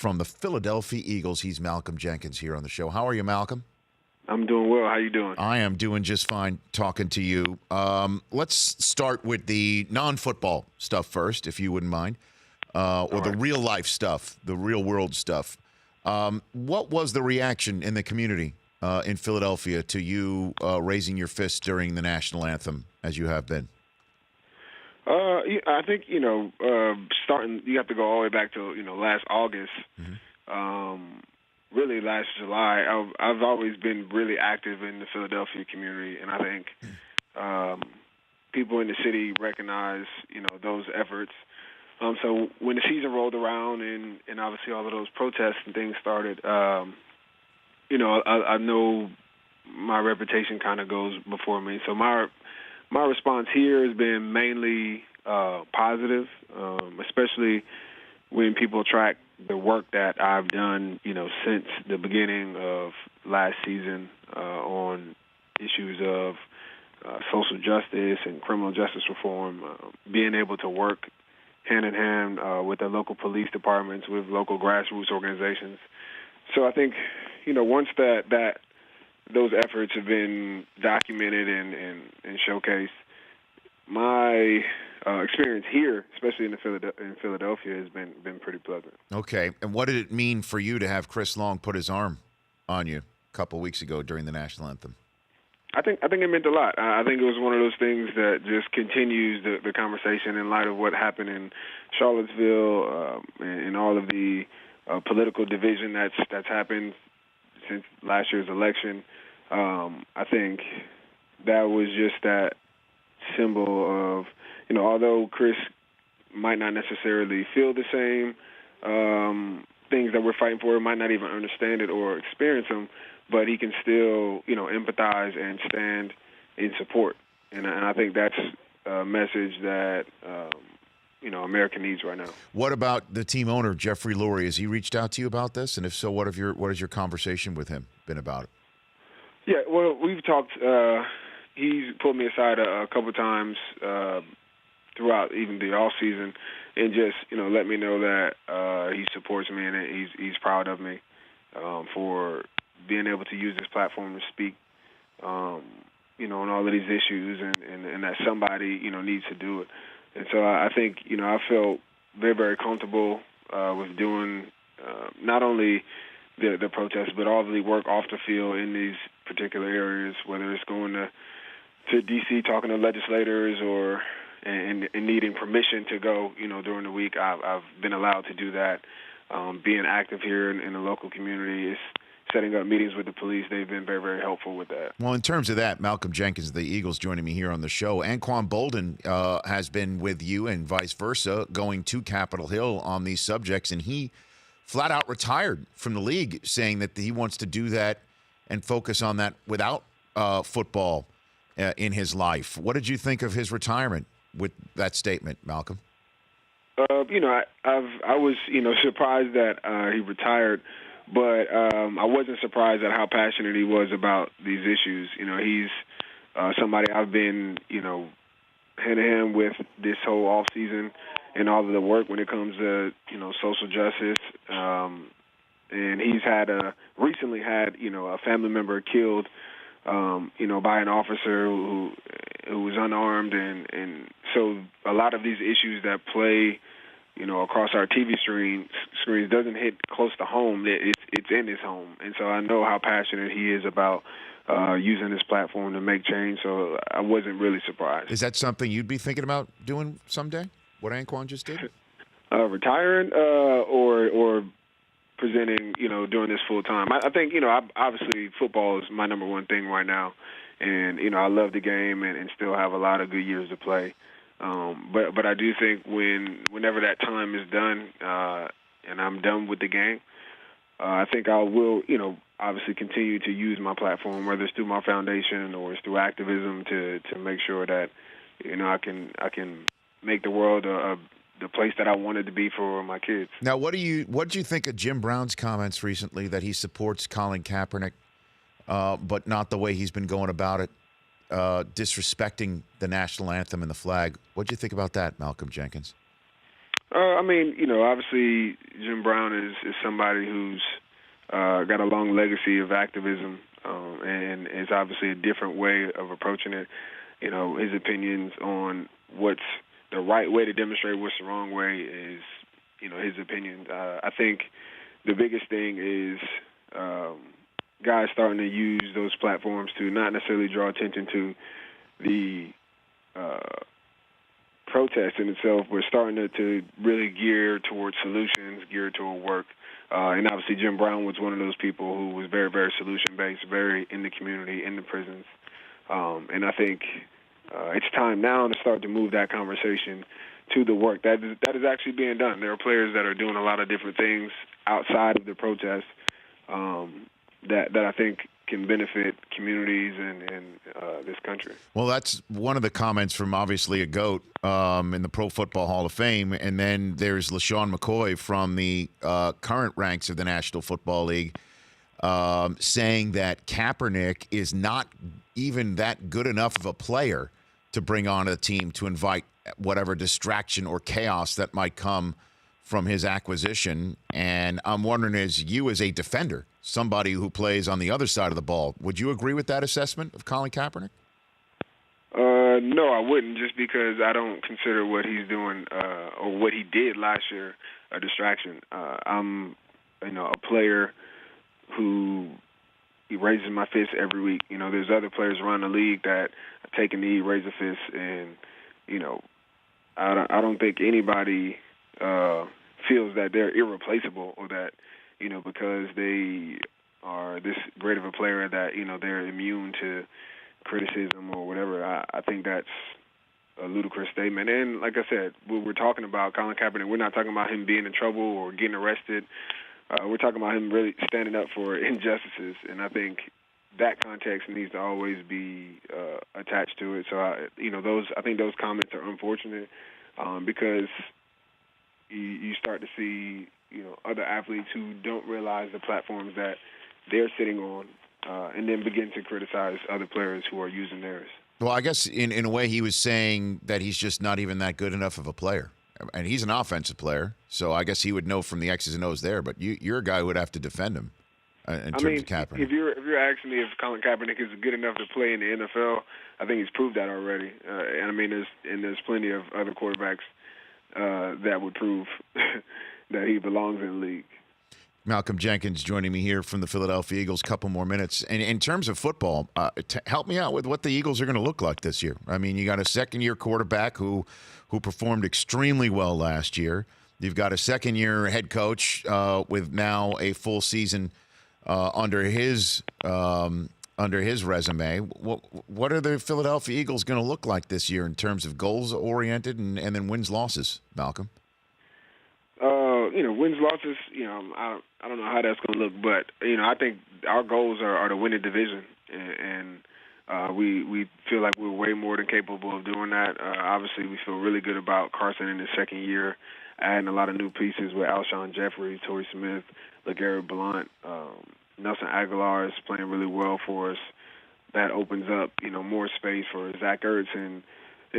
from the Philadelphia Eagles. He's Malcolm Jenkins here on the show. How are you, Malcolm? I'm doing well. How you doing? I am doing just fine talking to you. Let's start with the non-football stuff first, if you wouldn't mind, or the real-life stuff, the real-world stuff. What was the reaction in the community in Philadelphia to you raising your fist during the national anthem, as you have been? I think, starting, you have to go all the way back to, last August, really last July. I've always been really active in the Philadelphia community, and I think people in the city recognize, those efforts. So when the season rolled around and obviously all of those protests and things started, I know my reputation kind of goes before me. So my response here has been mainly positive, especially when people track the work that I've done, since the beginning of last season on issues of social justice and criminal justice reform, being able to work hand in hand with the local police departments, with local grassroots organizations. So I think, once that those efforts have been documented and showcased, my experience here, especially in Philadelphia, has been pretty pleasant. Okay, and what did it mean for you to have Chris Long put his arm on you a couple weeks ago during the national anthem? I think it meant a lot. I think it was one of those things that just continues the conversation in light of what happened in Charlottesville and all of the political division that's happened since last year's election. I think that was just that symbol of, although Chris might not necessarily feel the same things that we're fighting for, might not even understand it or experience them, but he can still, empathize and stand in support. And I think that's a message that, America needs right now. What about the team owner, Jeffrey Lurie? Has he reached out to you about this? And if so, what has your conversation with him been about it? Yeah, well, we've talked. He's pulled me aside a couple times throughout even the off season, and just let me know that he supports me and he's proud of me for being able to use this platform to speak, on all of these issues, and that somebody needs to do it. And so I think I felt very, very comfortable with doing not only the protests, but all of the work off the field in these particular areas, whether it's going to D.C. talking to legislators or and needing permission to go, during the week. I've been allowed to do that. Being active here in the local community is setting up meetings with the police. They've been very, very helpful with that. Well, in terms of that, Malcolm Jenkins of the Eagles joining me here on the show. Anquan Boldin has been with you and vice versa, going to Capitol Hill on these subjects, and he flat out retired from the league, saying that he wants to do that and focus on that without football in his life. What did you think of his retirement with that statement, Malcolm? I was surprised that he retired, but I wasn't surprised at how passionate he was about these issues. He's somebody I've been hand in hand with this whole off season and all of the work when it comes to social justice. And he's recently had a family member killed by an officer who was unarmed, and so a lot of these issues that play across our TV screens doesn't hit close to home. It's in his home, and so I know how passionate he is about using this platform to make change. So I wasn't really surprised. Is that something you'd be thinking about doing someday? What Anquan just did? Retiring or presenting, doing this full time. I think, obviously football is my number one thing right now. And, I love the game and still have a lot of good years to play. But I do think whenever that time is done and I'm done with the game, I think I will, obviously continue to use my platform, whether it's through my foundation or it's through activism to make sure that, I can make the world the place that I wanted to be for my kids. Now, what did you think of Jim Brown's comments recently that he supports Colin Kaepernick, but not the way he's been going about it, disrespecting the national anthem and the flag? What did you think about that, Malcolm Jenkins? I mean, obviously Jim Brown is somebody who's got a long legacy of activism, and is obviously a different way of approaching it. His opinions on what's the right way to demonstrate what's the wrong way is, his opinion. I think the biggest thing is guys starting to use those platforms to not necessarily draw attention to the protest in itself, but starting to really gear towards solutions, gear toward work. And obviously Jim Brown was one of those people who was very, very solution-based, very in the community, in the prisons. And I think it's time now to start to move that conversation to the work that is actually being done. There are players that are doing a lot of different things outside of the protest that I think can benefit communities and this country. Well, that's one of the comments from obviously a GOAT in the Pro Football Hall of Fame. And then there's LaShawn McCoy from the current ranks of the National Football League saying that Kaepernick is not even that good enough of a player to bring on a team to invite whatever distraction or chaos that might come from his acquisition. And I'm wondering, as you as a defender, somebody who plays on the other side of the ball, would you agree with that assessment of Colin Kaepernick? No, I wouldn't, just because I don't consider what he's doing or what he did last year a distraction. I'm, a player who he raises my fist every week. There's other players around the league that take a knee, raise a fist, and I don't think anybody feels that they're irreplaceable or that because they are this great of a player that they're immune to criticism or whatever. I think that's a ludicrous statement. And like I said, when we're talking about Colin Kaepernick, we're not talking about him being in trouble or getting arrested. We're talking about him really standing up for injustices, and I think that context needs to always be attached to it. So, I think those comments are unfortunate because you start to see, other athletes who don't realize the platforms that they're sitting on, and then begin to criticize other players who are using theirs. Well, I guess in a way he was saying that he's just not even that good enough of a player. And he's an offensive player, so I guess he would know from the X's and O's there. But you're a guy who would have to defend him in terms of Kaepernick. If you're asking me if Colin Kaepernick is good enough to play in the NFL, I think he's proved that already. There's plenty of other quarterbacks that would prove that he belongs in the league. Malcolm Jenkins joining me here from the Philadelphia Eagles. Couple more minutes. And in terms of football, help me out with what the Eagles are going to look like this year. I mean, you got a second-year quarterback who performed extremely well last year. You've got a second-year head coach with now a full season under his resume. What are the Philadelphia Eagles going to look like this year in terms of goals-oriented and then wins-losses, Malcolm? Wins, losses, I don't know how that's going to look, but, I think our goals are to win a division, and we feel like we're way more than capable of doing that. Obviously, we feel really good about Carson in his second year, adding a lot of new pieces with Alshon Jeffrey, Torrey Smith, LeGarrette Blount, Nelson Aguilar is playing really well for us. That opens up, more space for Zach Ertz. And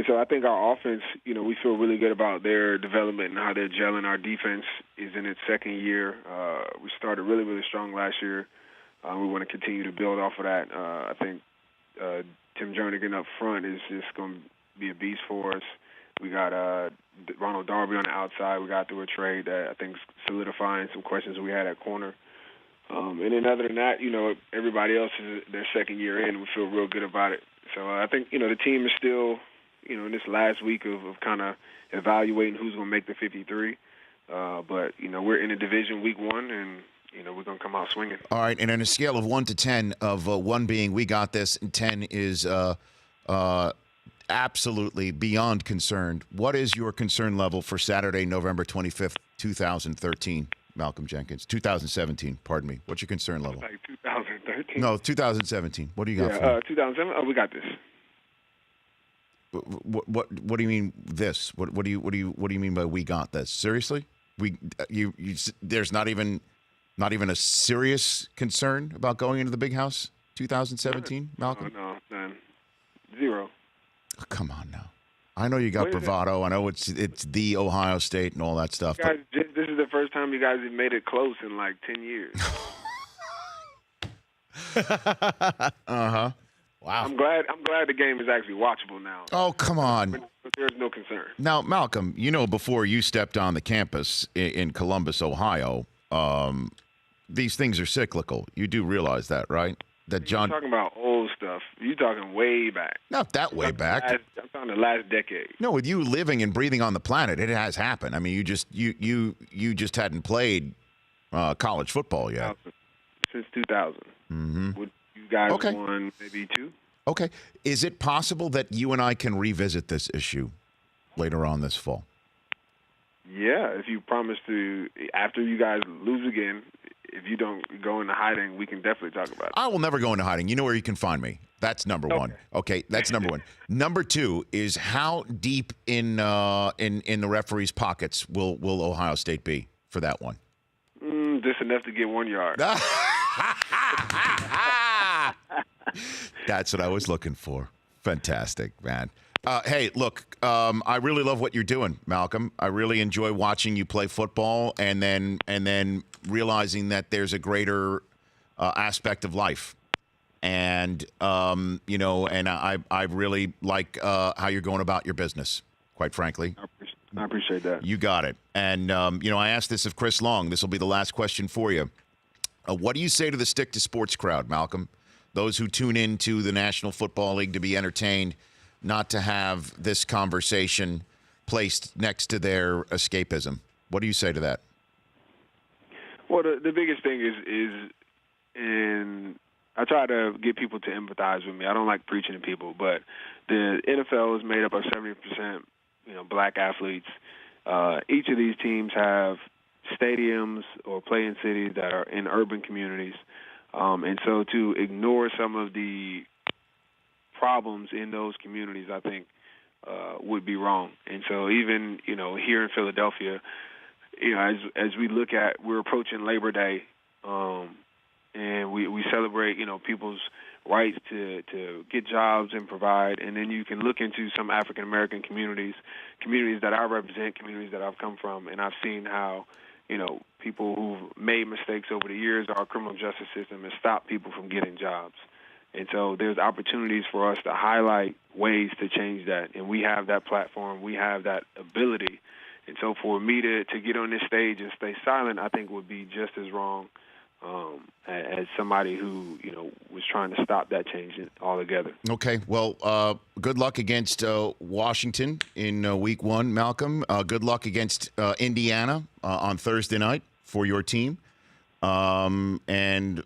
so I think our offense, we feel really good about their development and how they're gelling. Our defense is in its second year. We started really, really strong last year. We want to continue to build off of that. I think Tim Jernigan up front is just going to be a beast for us. We got Ronald Darby on the outside. We got through a trade that I think is solidifying some questions we had at corner. And then other than that, everybody else is their second year in. We feel real good about it. So I think, the team is still, in this last week of kind of evaluating who's going to make the 53. But, we're in a division week one, and, we're going to come out swinging. All right, and on a scale of 1 to 10, of 1 being we got this and 10 is absolutely beyond concerned, what is your concern level for Saturday, November 25th, 2013, Malcolm Jenkins? 2017, pardon me. What's your concern level? Like 2013? No, 2017. What do you got for me? 2007? Oh, we got this. What do you mean this? What do you mean by we got this? Seriously? There's not even a serious concern about going into the big house 2017, Malcolm? No, none. Zero. Oh, come on now. I know you got bravado. I know it's the Ohio State and all that stuff. Guys, this is the first time you guys have made it close in like 10 years. Uh-huh. Wow. I'm glad the game is actually watchable now. Oh, come on. But there's no concern. Now, Malcolm, before you stepped on the campus in Columbus, Ohio, these things are cyclical. You do realize that, right? That John. You're talking about old stuff. You're talking way back. Not that way back. I'm talking the last decade. No, with you living and breathing on the planet, it has happened. I mean, you just hadn't played college football yet. Since 2000. Mm-hmm. You guys won maybe 2? Okay. Is it possible that you and I can revisit this issue later on this fall? Yeah, if you promise to, after you guys lose again, if you don't go into hiding, we can definitely talk about it. I will never go into hiding. You know where you can find me. That's number one. Okay, that's number one. Number two is how deep in the referee's pockets will Ohio State be for that one? Just enough to get 1 yard. That's what I was looking for. Fantastic, man. Hey, look, I really love what you're doing, Malcolm. I really enjoy watching you play football and then realizing that there's a greater aspect of life. And, and I really like how you're going about your business, quite frankly. I appreciate that. You got it. And, I asked this of Chris Long. This will be the last question for you. What do you say to the stick to sports crowd, Malcolm? Those who tune into the National Football League to be entertained, not to have this conversation placed next to their escapism. What do you say to that? Well, the biggest thing is I try to get people to empathize with me. I don't like preaching to people, but the NFL is made up of 70%, black athletes. Each of these teams have stadiums or play in cities that are in urban communities. And so to ignore some of the problems in those communities, I think, would be wrong. And so even, here in Philadelphia, as we look at, we're approaching Labor Day, and we celebrate, people's rights to get jobs and provide. And then you can look into some African-American communities that I represent, communities that I've come from, and I've seen how, people who've made mistakes over the years, our criminal justice system has stopped people from getting jobs. And so there's opportunities for us to highlight ways to change that. And we have that platform. We have that ability. And so for me to get on this stage and stay silent, I think would be just as wrong as somebody who, was trying to stop that change altogether. Okay. Well, good luck against Washington in week 1, Malcolm. Good luck against Indiana on Thursday night for your team. And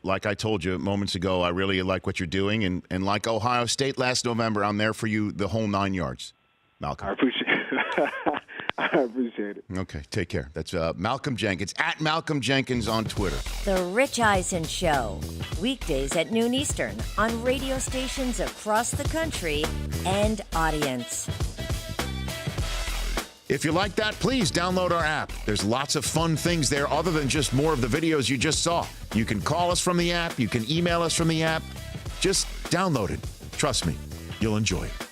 like I told you moments ago, I really like what you're doing. And like Ohio State last November, I'm there for you the whole 9 yards, Malcolm. I appreciate it. I appreciate it. Okay, take care. That's Malcolm Jenkins, at Malcolm Jenkins on Twitter. The Rich Eisen Show, weekdays at noon Eastern on radio stations across the country and audience. If you like that, please download our app. There's lots of fun things there other than just more of the videos you just saw. You can call us from the app. You can email us from the app. Just download it. Trust me, you'll enjoy it.